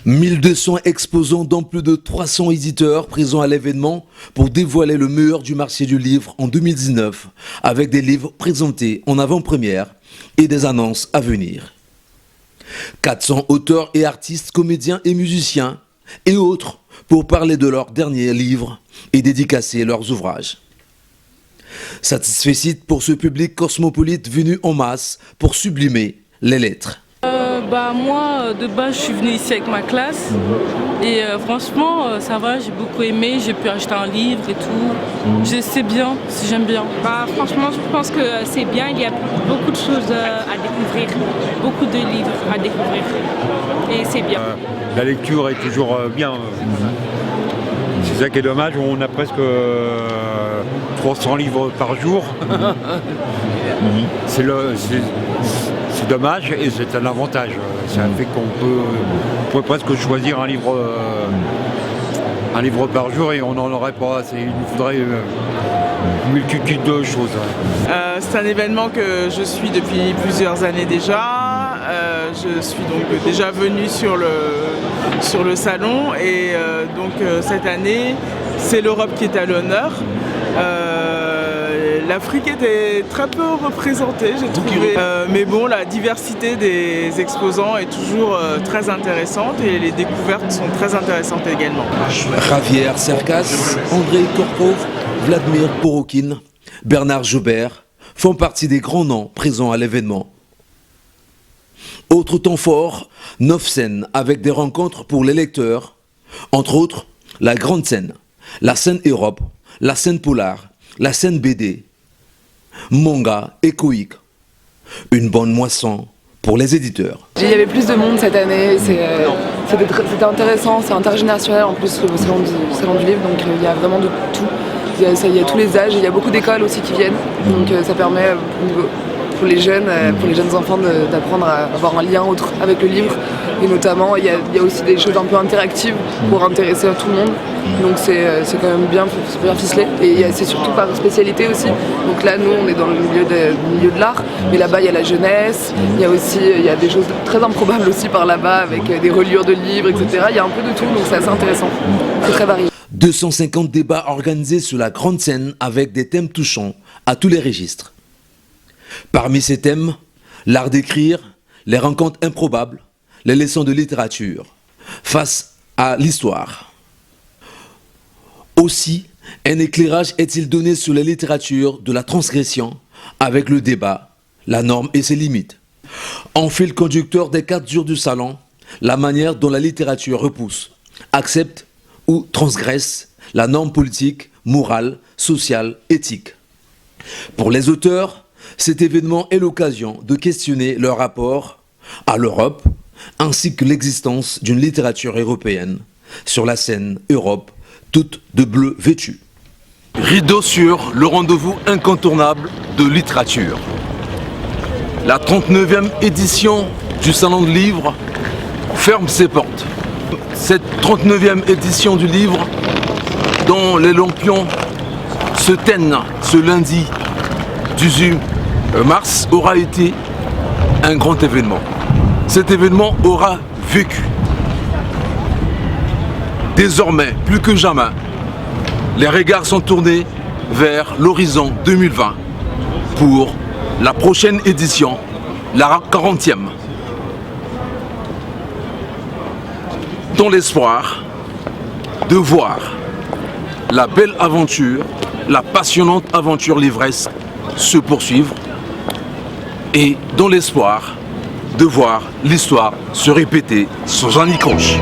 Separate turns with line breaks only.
1200 exposants dans plus de 300 éditeurs présents à l'événement pour dévoiler le meilleur du marché du livre en 2019 avec des livres présentés en avant-première et des annonces à venir. 400 auteurs et artistes, comédiens et musiciens et autres pour parler de leurs derniers livres et dédicacer leurs ouvrages. Satisfait pour ce public cosmopolite venu en masse pour sublimer les lettres.
Moi, de base, je suis venue ici avec ma classe et franchement, ça va, j'ai beaucoup aimé, j'ai pu acheter un livre et tout. C'est bien, j'aime bien.
Franchement, je pense que c'est bien, il y a beaucoup de choses à découvrir, beaucoup de livres à découvrir et c'est bien.
La lecture est toujours bien. C'est ça qui est dommage, on a presque 300 livres par jour. C'est dommage et c'est un avantage. Ça fait qu'on peut presque choisir un livre par jour et on n'en aurait pas assez. Il nous faudrait une multitude de choses.
C'est un événement que je suis depuis plusieurs années déjà. Je suis donc déjà venue sur le salon et donc cette année c'est l'Europe qui est à l'honneur. L'Afrique était très peu représentée, j'ai trouvé. Mais bon, la diversité des exposants est toujours très intéressante et les découvertes sont très intéressantes également.
Javier Cercas, André Korkov, Vladimir Porokin, Bernard Joubert font partie des grands noms présents à l'événement. Autre temps fort, 9 scènes avec des rencontres pour les lecteurs, entre autres la grande scène, la scène Europe, la scène Polar, la scène BD, manga et coïque. Une bonne moisson pour les éditeurs.
Il y avait plus de monde cette année, c'était intéressant, c'est intergénérationnel en plus le salon du livre, donc il y a vraiment de tout. Il y a tous les âges, il y a beaucoup d'écoles aussi qui viennent, donc ça permet pour les jeunes enfants d'apprendre à avoir un lien autre avec le livre. Et notamment, il y a aussi des choses un peu interactives pour intéresser tout le monde. Donc c'est quand même bien ficelé. Et c'est surtout par spécialité aussi. Donc là, nous, on est dans le milieu de l'art. Mais là-bas, il y a la jeunesse. Il y a des choses très improbables aussi par là-bas avec des reliures de livres, etc. Il y a un peu de tout, donc c'est assez intéressant. C'est très varié.
250 débats organisés sur la grande scène avec des thèmes touchants à tous les registres. Parmi ces thèmes, l'art d'écrire, les rencontres improbables, les leçons de littérature face à l'histoire. Aussi, un éclairage est-il donné sur la littérature de la transgression avec le débat, la norme et ses limites. En fil conducteur des 4 jours du salon, la manière dont la littérature repousse, accepte ou transgresse la norme politique, morale, sociale, éthique. Pour les auteurs, cet événement est l'occasion de questionner leur rapport à l'Europe ainsi que l'existence d'une littérature européenne sur la scène Europe, toute de bleu vêtue. Rideau sur le rendez-vous incontournable de littérature. La 39e édition du Salon de Livre ferme ses portes. Cette 39e édition du livre, dont les lampions se teignent ce lundi 18 mars, aura été un grand événement. Cet événement aura vécu. Désormais, plus que jamais, les regards sont tournés vers l'horizon 2020 pour la prochaine édition, la 40e. Dans l'espoir de voir la belle aventure, la passionnante aventure livresque se poursuivre et dans l'espoir de voir l'histoire se répéter sans un icroche.